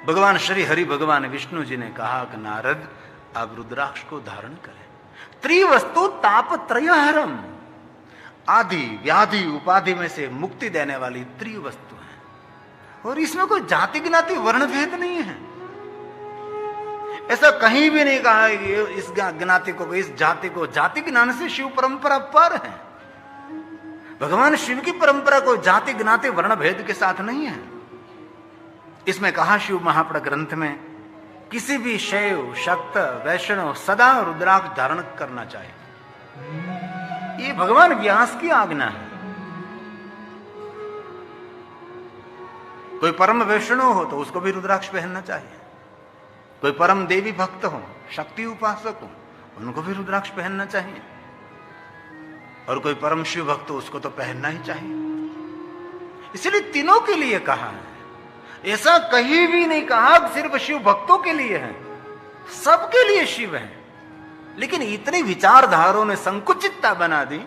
भगवान श्री हरि भगवान विष्णु जी ने कहा कि नारद आप रुद्राक्ष को धारण करें। त्रिवस्तु ताप त्रयहरम, आदि व्याधि उपाधि में से मुक्ति देने वाली त्रिवस्तु है, और इसमें कोई जाति ज्ञाति वर्ण भेद नहीं है। ऐसा कहीं भी नहीं कहा कि इस ज्ञाति को, इस जाति को, जाति ज्ञान से शिव परंपरा पर है। भगवान शिव की परंपरा कोई जाति ज्ञाति वर्ण भेद के साथ नहीं है। इसमें कहा शिव महापुराण ग्रंथ में, किसी भी शैव शक्त वैष्णव सदा रुद्राक्ष धारण करना चाहिए। ये भगवान व्यास की आज्ञा है। कोई परम वैष्णव हो तो उसको भी रुद्राक्ष पहनना चाहिए। कोई परम देवी भक्त हो, शक्ति उपासक हो, उनको भी रुद्राक्ष पहनना चाहिए। और कोई परम शिव भक्त हो उसको तो पहनना ही चाहिए। इसलिए तीनों के लिए कहा है। ऐसा कहीं भी नहीं कहा सिर्फ शिव भक्तों के लिए है, सबके लिए शिव है। लेकिन इतनी विचारधारों ने संकुचितता बना दी।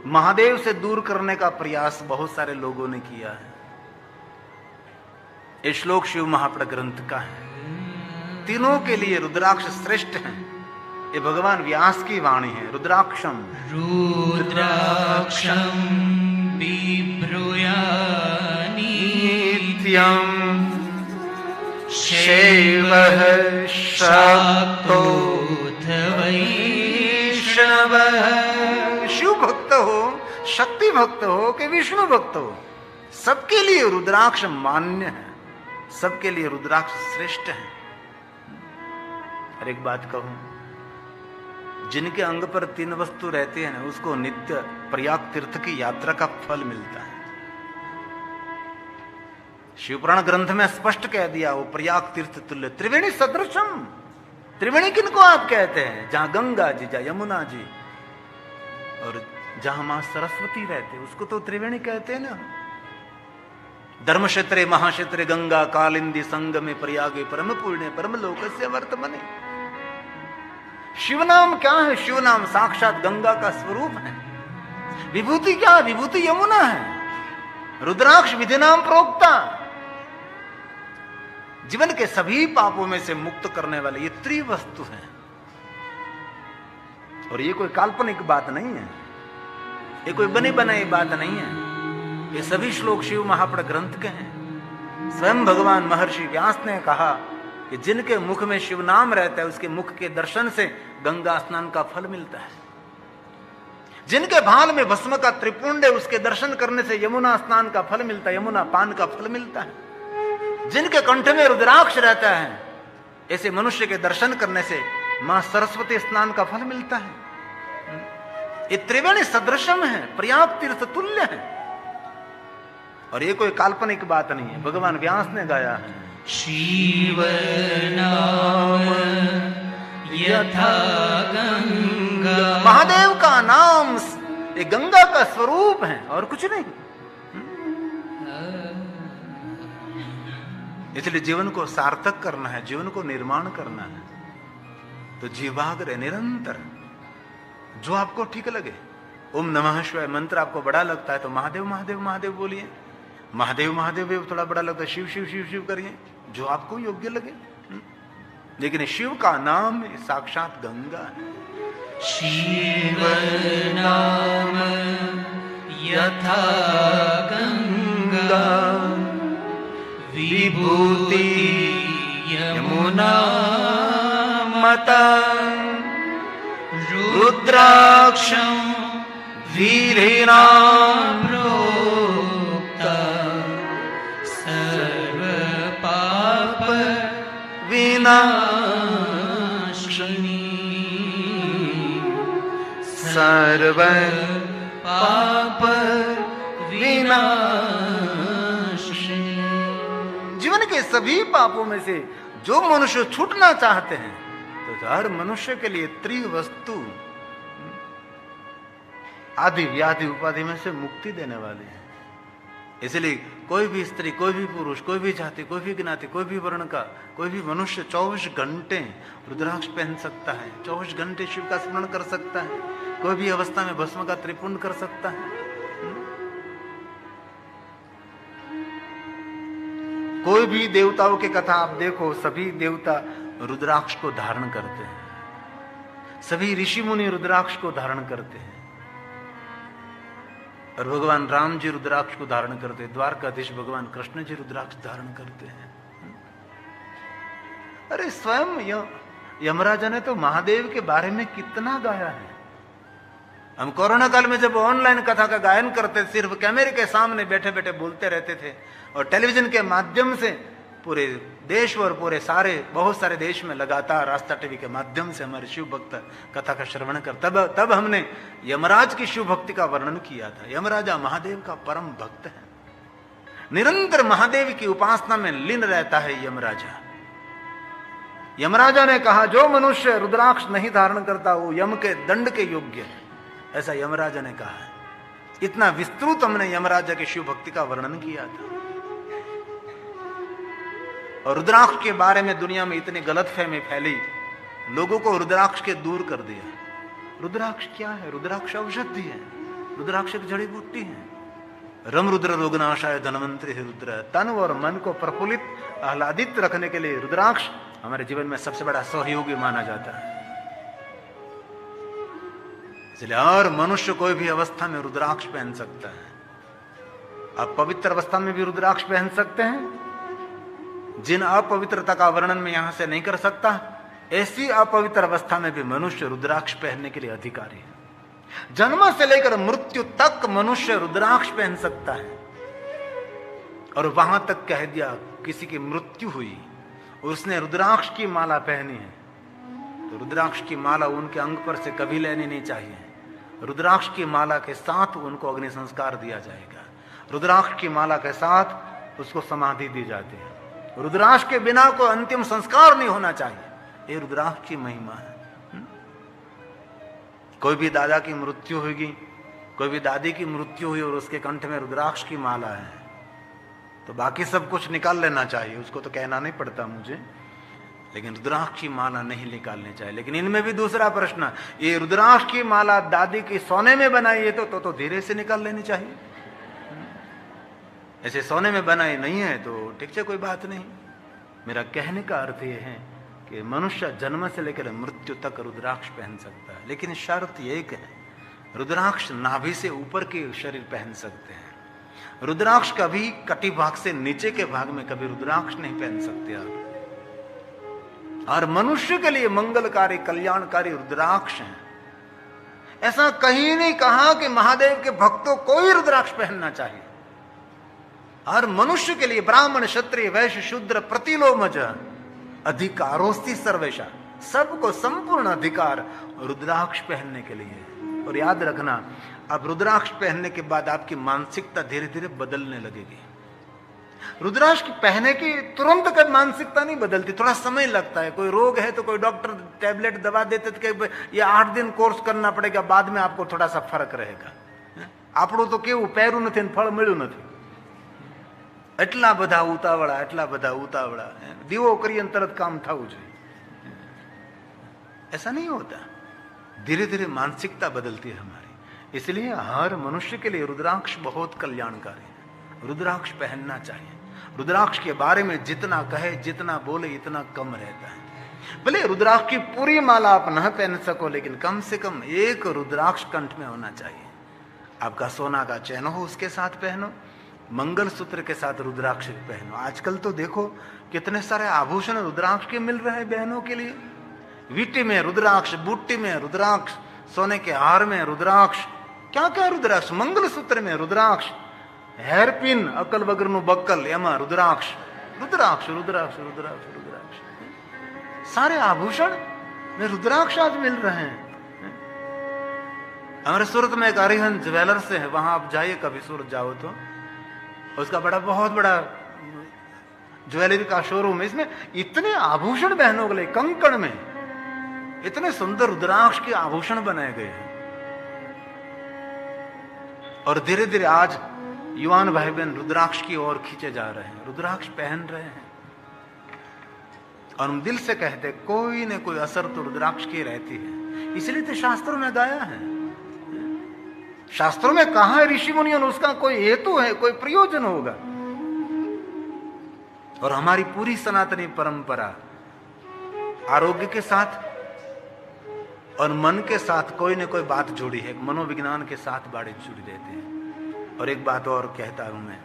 महादेव से दूर करने का प्रयास बहुत सारे लोगों ने किया है। ये श्लोक शिव महापुराण ग्रंथ का है। तीनों के लिए रुद्राक्ष श्रेष्ठ है। ये भगवान व्यास की वाणी है। रुद्राक्षम रुद्राक्षम बिभ्रूया नित्यम शैवः शाक्तोऽथ वैष्णवः। शिव भक्त हो, शक्ति भक्त हो कि विष्णु भक्त हो, सबके लिए रुद्राक्ष मान्य है, सबके लिए रुद्राक्ष श्रेष्ठ है। और एक बात कहूं, जिनके अंग पर तीन वस्तु रहती है ना, उसको नित्य प्रयाग तीर्थ की यात्रा का फल मिलता है। शिवपुराण ग्रंथ में स्पष्ट कह दिया, वो प्रयाग तीर्थ तुल्य त्रिवेणी सदृशम। त्रिवेणी किनको आप कहते हैं? जहां गंगा जी, जहां यमुना जी और जहां मां सरस्वती रहते, उसको तो त्रिवेणी कहते हैं ना। धर्म क्षेत्रे महाक्षेत्रे गंगा कालिंदी संगमे प्रयागे परम पुण्य परम लोकस्य वर्तमने। शिव नाम क्या है? शिव नाम साक्षात गंगा का स्वरूप है। विभूति क्या है? विभूति यमुना है। रुद्राक्ष विधि नाम प्रोक्ता, जीवन के सभी पापों में से मुक्त करने वाले ये त्रिवस्तु है। और ये कोई काल्पनिक बात नहीं है, ये कोई बनी बनाई बात नहीं है। ये सभी श्लोक शिव महापुराण ग्रंथ के हैं। स्वयं भगवान महर्षि व्यास ने कहा कि जिनके मुख में शिव नाम रहता है, उसके मुख के दर्शन से गंगा स्नान का फल मिलता है। जिनके भाल में भस्म का त्रिपुंड है, उसके दर्शन करने से यमुना स्नान का फल मिलता है, यमुना पान का फल मिलता है। जिनके कंठ में रुद्राक्ष रहता है, ऐसे मनुष्य के दर्शन करने से मां सरस्वती स्नान का फल मिलता है। ये त्रिवेणी सदृशम है, प्रयाग तीर्थ तुल्य है। और ये कोई काल्पनिक बात नहीं है, भगवान व्यास ने गाया है। शिव नाम यथा गंगा, महादेव का नाम ये गंगा का स्वरूप है और कुछ नहीं। इसलिए जीवन को सार्थक करना है, जीवन को निर्माण करना है, तो जीवाग्र निरंतर जो आपको ठीक लगे। ओम नमः शिवाय मंत्र आपको बड़ा लगता है तो महादेव महादेव महादेव बोलिए। महादेव महादेव थोड़ा बड़ा लगता है, शिव शिव शिव शिव करिए, जो आपको योग्य लगे। लेकिन शिव का नाम साक्षात गंगा है। शिव नाम यथा गंगा विभूति यमुना मता रुद्राक्षं वीरेणा प्रोक्ता सर्व पाप विनाशिनी सर्व पाप विनाशिनी। जीवन के सभी पापों में से जो मनुष्य छूटना चाहते हैं, तो हर मनुष्य के लिए त्रिवस्तु आदि व्याधि उपाधि में से मुक्ति देने वाले हैं। इसलिए कोई भी स्त्री, कोई भी पुरुष, कोई भी जाति, कोई भी ज्ञाति, कोई भी वर्ण का कोई भी मनुष्य 24 घंटे रुद्राक्ष पहन सकता है, 24 घंटे शिव का स्मरण कर सकता है, कोई भी अवस्था में भस्म का त्रिपुंड कर सकता है। कोई भी देवताओं की कथा आप देखो, सभी देवता रुद्राक्ष को धारण करते हैं, सभी ऋषि मुनि रुद्राक्ष को धारण करते हैं। और भगवान राम जी रुद्राक्ष को धारण करते हैं, द्वारकाधीश भगवान कृष्ण जी रुद्राक्ष धारण करते हैं। अरे स्वयं यमराजा ने तो महादेव के बारे में कितना गाया है। हम कोरोना काल में जब ऑनलाइन कथा का गायन करते, सिर्फ कैमरे के सामने बैठे बैठे बोलते रहते थे, और टेलीविजन के माध्यम से पूरे देश और पूरे बहुत सारे देश में लगातार आस्था टीवी के माध्यम से हमारे शिव भक्त कथा का श्रवण कर, तब हमने यमराज की शिव भक्ति का वर्णन किया था। यमराजा महादेव का परम भक्त है, निरंतर महादेव की उपासना में लीन रहता है यमराजा। यमराजा ने कहा जो मनुष्य रुद्राक्ष नहीं धारण करता वो यम के दंड के योग्य है, ऐसा यमराजा ने कहा है। इतना विस्तृत हमने यमराजा की शिव भक्ति का वर्णन किया था। और रुद्राक्ष के बारे में दुनिया में इतनी गलतफहमी फैली, लोगों को रुद्राक्ष के दूर कर दिया। रुद्राक्ष क्या है? रुद्राक्ष औषधि है, रुद्राक्ष एक जड़ी बूटी है। रम रुद्र रोगनाशाय धनवंतरि है रुद्र। तन और मन को प्रफुल्लित आह्लादित रखने के लिए रुद्राक्ष हमारे जीवन में सबसे बड़ा सहयोगी माना जाता है। इसलिए हर मनुष्य कोई भी अवस्था में रुद्राक्ष पहन सकता है। आप पवित्र अवस्था में भी रुद्राक्ष पहन सकते हैं। जिन अपवित्रता का वर्णन मैं यहां से नहीं कर सकता, ऐसी अपवित्र अवस्था में भी मनुष्य रुद्राक्ष पहनने के लिए अधिकारी है। जन्म से लेकर मृत्यु तक मनुष्य रुद्राक्ष पहन सकता है। और वहां तक कह दिया, किसी की मृत्यु हुई और उसने रुद्राक्ष की माला पहनी है, तो रुद्राक्ष की माला उनके अंग पर से कभी लेनी नहीं चाहिए। रुद्राक्ष की माला के साथ उनको अग्नि संस्कार दिया जाएगा। रुद्राक्ष की माला के साथ उसको समाधि दी जाती है। रुद्राक्ष के बिना कोई अंतिम संस्कार नहीं होना चाहिए। ये रुद्राक्ष की महिमा है। कोई भी दादा की मृत्यु होगी, कोई भी दादी की मृत्यु हुई और उसके कंठ में रुद्राक्ष की माला है, तो बाकी सब कुछ निकाल लेना चाहिए, उसको तो कहना नहीं पड़ता मुझे, लेकिन रुद्राक्ष की माला नहीं निकालनी चाहिए। लेकिन इनमें भी दूसरा प्रश्न, ये रुद्राक्ष की माला दादी की सोने में बनाई है तो धीरे से निकाल लेनी चाहिए। ऐसे सोने में बनाई नहीं है तो ठीक है, कोई बात नहीं। मेरा कहने का अर्थ यह है कि मनुष्य जन्म से लेकर मृत्यु तक रुद्राक्ष पहन सकता है, लेकिन शर्त एक है, रुद्राक्ष नाभि से ऊपर के शरीर पहन सकते हैं। रुद्राक्ष कभी कटी भाग से नीचे के भाग में कभी रुद्राक्ष नहीं पहन सकते आप। और मनुष्य के लिए मंगलकारी कल्याणकारी रुद्राक्ष है। ऐसा कहीं नहीं कहा कि महादेव के भक्तों को ही रुद्राक्ष पहनना चाहिए। हर मनुष्य के लिए ब्राह्मण क्षत्रिय वैश्य शूद्र प्रतिलोमज अधिकारोस्ति सर्वेशा, सबको संपूर्ण अधिकार रुद्राक्ष पहनने के लिए। और याद रखना, अब रुद्राक्ष पहनने के बाद आपकी मानसिकता धीरे धीरे बदलने लगेगी। रुद्राक्ष पहने की तुरंत कभी मानसिकता नहीं बदलती, थोड़ा समय लगता है। कोई रोग है तो कोई डॉक्टर टैबलेट दवा देते थे, ये 8 दिन कोर्स करना पड़ेगा, बाद में आपको थोड़ा सा फर्क रहेगा। આપણું તો કેવું, પહેરું નથી ને ફળ મળ્યું નથી, એટલા બધા ઉતાવળા, દીવો કરીએ તરત કામ થવું જોઈએ। ऐसा नहीं होता, धीरे धीरे मानसिकता बदलती है हमारी। इसलिए हर मनुष्य के लिए रुद्राक्ष बहुत कल्याणकारी है। रुद्राक्ष पहनना चाहिए। रुद्राक्ष के बारे में जितना कहे जितना बोले इतना कम रहता है। भले रुद्राक्ष की पूरी माला आप न पहन सको, लेकिन कम से कम एक रुद्राक्ष कंठ में होना चाहिए। आपका सोना का चैन हो उसके साथ पहनो, मंगलसूत्र के साथ रुद्राक्ष पहनो। आजकल तो देखो कितने सारे आभूषण रुद्राक्ष के मिल रहे हैं बहनों के लिए। वीटी में रुद्राक्ष, बूटी में रुद्राक्ष, सोने के हार में रुद्राक्ष, क्या क्या रुद्राक्ष, मंगलसूत्र में रुद्राक्ष, हेयरपिन अकल वगर नु बक्कल एमा रुद्राक्ष, रुद्राक्ष रुद्राक्ष रुद्राक्ष रुद्राक्ष, सारे आभूषण में रुद्राक्ष आज मिल रहे हैं। हमारे सूरत में एक अरिहंत ज्वेलर्स है, वहां आप जाइए, कभी सूरत जाओ तो उसका बहुत बड़ा ज्वेलरी का शोरूम है। इसमें इतने आभूषण बहनों के लिए, कंकड़ में इतने सुंदर रुद्राक्ष के आभूषण बनाए गए हैं। और धीरे धीरे आज युवान भाई बहन रुद्राक्ष की ओर खींचे जा रहे हैं, रुद्राक्ष पहन रहे हैं। और हम दिल से कहते कोई न कोई असर तो रुद्राक्ष की रहती है। इसलिए तो शास्त्रों में गाया है, शास्त्रों में कहा है ऋषि मुनियों ने, उसका कोई हेतु है, कोई प्रयोजन होगा। और हमारी पूरी सनातनी परंपरा आरोग्य के साथ और मन के साथ कोई न कोई बात जुड़ी है। मनोविज्ञान के साथ बातें जुड़ी रहते हैं। और एक बात और कहता हूं मैं,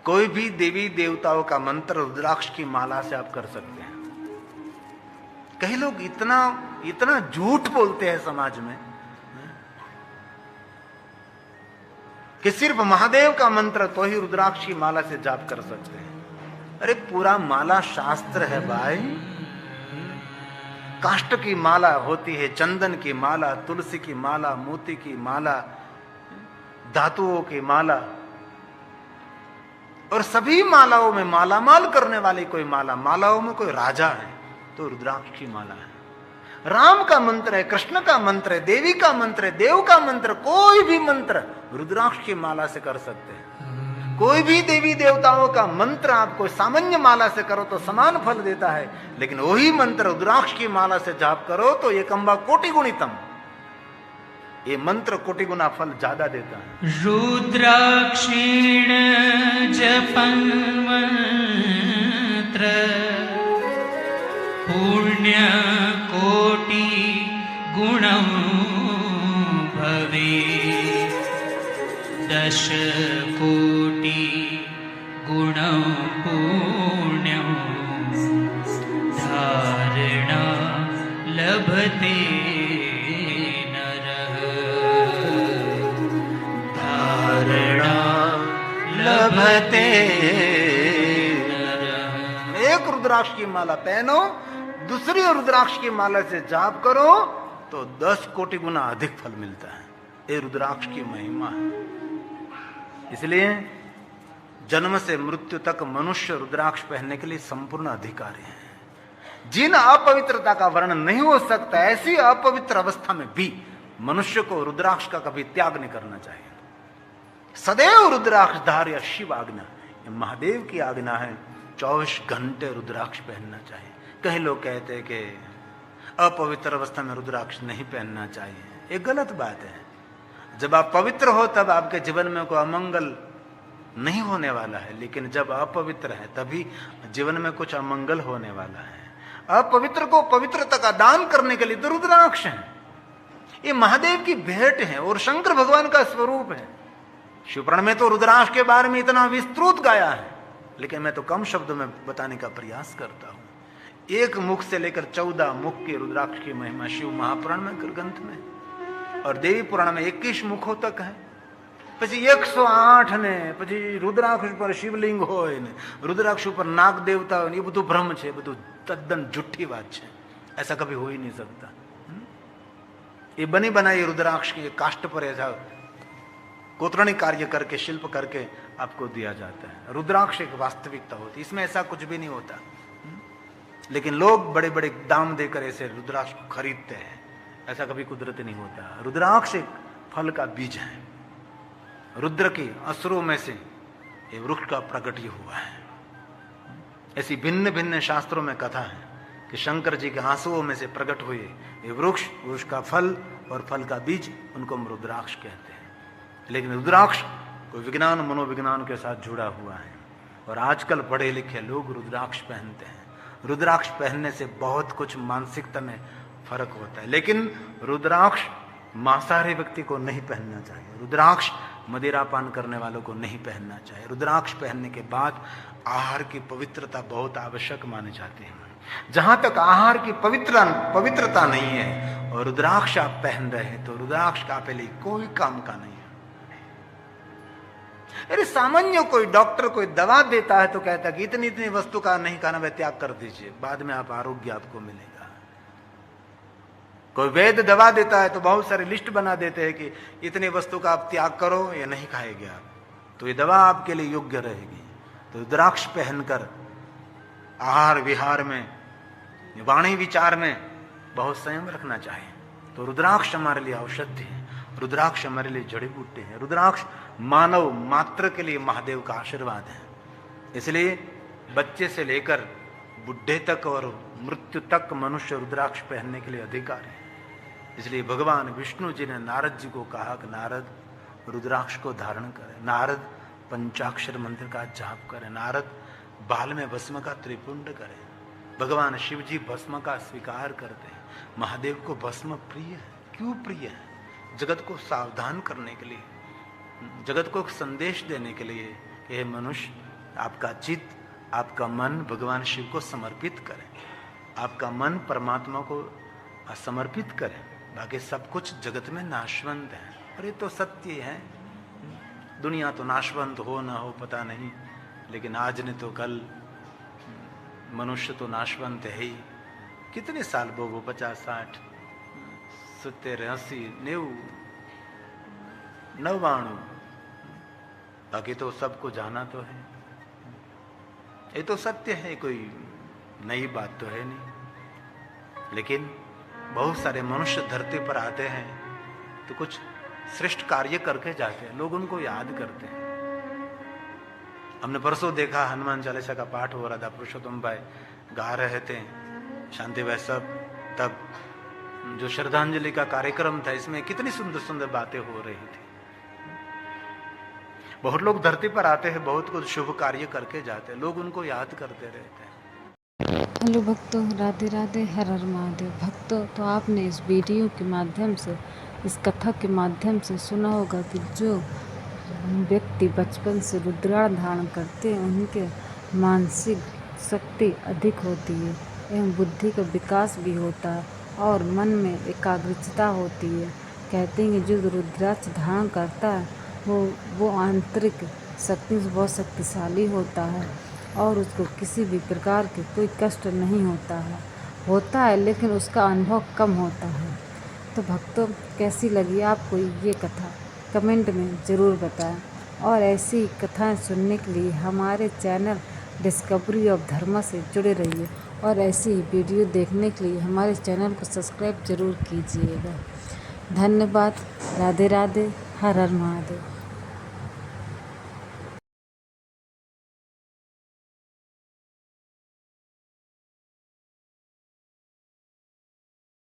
कोई भी देवी देवताओं का मंत्र रुद्राक्ष की माला से आप कर सकते हैं। कई लोग इतना इतना झूठ बोलते हैं समाज में कि सिर्फ महादेव का मंत्र तो ही रुद्राक्ष की माला से जाप कर सकते हैं। अरे पूरा माला शास्त्र है भाई। काष्ठ की माला होती है, चंदन की माला, तुलसी की माला, मोती की माला, धातुओं की माला, और सभी मालाओं में मालामाल करने वाली कोई मालाओं में कोई राजा है तो रुद्राक्ष की माला है। राम का मंत्र है, कृष्ण का मंत्र है, देवी का मंत्र है, देव का मंत्र, कोई भी मंत्र रुद्राक्ष की माला से कर सकते हैं। कोई भी देवी देवताओं का मंत्र आपको सामान्य माला से करो तो समान फल देता है, लेकिन वही मंत्र रुद्राक्ष की माला से जाप करो तो ये कंबा कोटि गुणितम, ये मंत्र कोटि गुना फल ज्यादा देता है। रुद्राक्षेण जपन् मंत्र पुण्य कोटि गुणं भवे 10 कोटि गुणं पुण्यं धारणा लभते नरः धारणा लभते नरः। एक रुद्राक्ष की माला पहनो, दूसरी रुद्राक्ष की माला से जाप करो तो 10 कोटि गुना अधिक फल मिलता है। ये रुद्राक्ष की महिमा है। इसलिए जन्म से मृत्यु तक मनुष्य रुद्राक्ष पहनने के लिए संपूर्ण अधिकारी है। जिन अपवित्रता का वर्णन नहीं हो सकता, ऐसी अपवित्र अवस्था में भी मनुष्य को रुद्राक्ष का कभी त्याग नहीं करना चाहिए। सदैव रुद्राक्ष धार्य शिव आज्ञा, महादेव की आज्ञा है। 24 घंटे रुद्राक्ष पहनना चाहिए। कई लोग कहते हैं कि अपवित्र अवस्था में रुद्राक्ष नहीं पहनना चाहिए, ये गलत बात है। जब आप पवित्र हो तब आपके जीवन में कोई अमंगल नहीं होने वाला है, लेकिन जब अपवित्र है तभी जीवन में कुछ अमंगल होने वाला है। अपवित्र को पवित्रता का दान करने के लिए तो रुद्राक्ष है। ये महादेव की भेंट है और शंकर भगवान का स्वरूप है। शिवपुराण में तो रुद्राक्ष के बारे में इतना विस्तृत गाया है, लेकिन मैं तो कम शब्दों में बताने का प्रयास करता हूं। एक मुख से लेकर 14 मुख के रुद्राक्ष की महिमा शिव महापुराण में ग्रंथ में और देवी पुराण में 21 मुखों तक है। પછી 108 ને પછી रुद्राक्ष पर शिवलिंग હોય ને रुद्राक्ष पर नाग देवता હોય, ये બધું भ्रम છે, બધું तद्दन झूठी बात છે। ऐसा कभी हो ही नहीं सकता। ये बनी बनाई रुद्राक्ष के काष्ठ पर ऐसा कोतरणी कार्य करके शिल्प करके आपको दिया जाता है। रुद्राक्ष एक वास्तविकता होती, इसमें ऐसा कुछ भी नहीं होता। लेकिन लोग बड़े बड़े दाम देकर ऐसे रुद्राक्ष को खरीदते हैं, ऐसा कभी कुदरत नहीं होता। रुद्राक्ष एक फल का बीज है। रुद्र के असुरों में से ये वृक्ष का प्रकट हुआ है। ऐसी भिन्न भिन्न शास्त्रों में कथा है कि शंकर जी के आंसुओं में से प्रकट हुए ये वृक्ष का फल और फल का बीज, उनको हम रुद्राक्ष कहते हैं। लेकिन रुद्राक्ष कोई विज्ञान मनोविज्ञान के साथ जुड़ा हुआ है और आजकल पढ़े लिखे लोग रुद्राक्ष पहनते हैं। रुद्राक्ष पहनने से बहुत कुछ मानसिकता में फर्क होता है, लेकिन रुद्राक्ष मांसाहारी व्यक्ति को नहीं पहनना चाहिए। रुद्राक्ष मदिरापान करने वालों को नहीं पहनना चाहिए। रुद्राक्ष पहनने के बाद आहार की पवित्रता बहुत आवश्यक मानी जाती है। जहां तक आहार की पवित्रता नहीं है और रुद्राक्ष आप पहन रहे हैं तो रुद्राक्ष का आपके लिए कोई काम का नहीं है। अरे सामान्य कोई डॉक्टर कोई दवा देता है तो कहता है कि इतनी इतनी वस्तु का नहीं खाना, वह त्याग कर दीजिए, बाद में आप आरोग्य आपको मिलेगा। कोई वैद्य दवा देता है तो बहुत सारी लिस्ट बना देते हैं कि इतनी वस्तु का आप त्याग करो या नहीं खाएंगे आप, तो ये दवा आपके लिए योग्य रहेगी। तो रुद्राक्ष पहनकर आहार विहार में, वाणी विचार में बहुत संयम रखना चाहिए। तो रुद्राक्ष हमारे लिए औषधि है, रुद्राक्ष हमारे लिए जड़ी बूटी है। रुद्राक्ष मानव मात्र के लिए महादेव का आशीर्वाद है। इसलिए बच्चे से लेकर बुढ़े तक और मृत्यु तक मनुष्य रुद्राक्ष पहनने के लिए अधिकार है। इसलिए भगवान विष्णु जी ने नारद जी को कहा कि नारद रुद्राक्ष को धारण करें, नारद पंचाक्षर मंत्र का जाप करें, नारद बाल में भस्म का त्रिपुंड करें। भगवान शिव जी भस्म का स्वीकार करते हैं। महादेव को भस्म प्रिय है। क्यों प्रिय है? जगत को सावधान करने के लिए, जगत को एक संदेश देने के लिए, ये मनुष्य आपका चित्त, आपका मन भगवान शिव को समर्पित करें, आपका मन परमात्मा को समर्पित करें। बाकी सब कुछ जगत में नाशवंत है। और ये तो सत्य है। दुनिया तो नाशवंत हो ना हो पता नहीं, लेकिन आज ने तो कल मनुष्य तो नाशवंत है ही। कितने साल वो 50, 60, 70, 80, 90, 99, बाकी तो सबको जाना तो है। ये तो सत्य है, कोई नई बात तो है नहीं। लेकिन बहुत सारे मनुष्य धरती पर आते हैं तो कुछ श्रेष्ठ कार्य करके जाते हैं, लोग उनको याद करते हैं। हमने परसों देखा हनुमान चालीसा का पाठ हो रहा था, पुरुषोत्तम भाई गा रहे थे, शांति भाई सब, तब जो श्रद्धांजलि का कार्यक्रम था इसमें कितनी सुंदर सुंदर बातें हो रही थी। बहुत लोग धरती पर आते हैं, बहुत कुछ शुभ कार्य करके जाते हैं, लोग उनको याद करते रहते हैं। हेलो भक्तों, राधे राधे, हर हर महादेव। भक्तों, तो आपने इस वीडियो के माध्यम से, इस कथा के माध्यम से सुना होगा कि जो व्यक्ति बचपन से रुद्राक्ष धारण करते हैं उनके मानसिक शक्ति अधिक होती है एवं बुद्धि का विकास भी होता है और मन में एकाग्रता होती है। कहते हैं कि जो रुद्राक्ष धारण करता है वो आंतरिक शक्ति से बहुत शक्तिशाली होता है और उसको किसी भी प्रकार के कोई कष्ट नहीं होता है लेकिन उसका अनुभव कम होता है। तो भक्तों, कैसी लगी आपको ये कथा कमेंट में ज़रूर बताएं और ऐसी कथाएं सुनने के लिए हमारे चैनल डिस्कवरी ऑफ धर्मा से जुड़े रहिए और ऐसी ही वीडियो देखने के लिए हमारे चैनल को सब्सक्राइब ज़रूर कीजिएगा। धन्यवाद। राधे राधे, हर हर महादेव।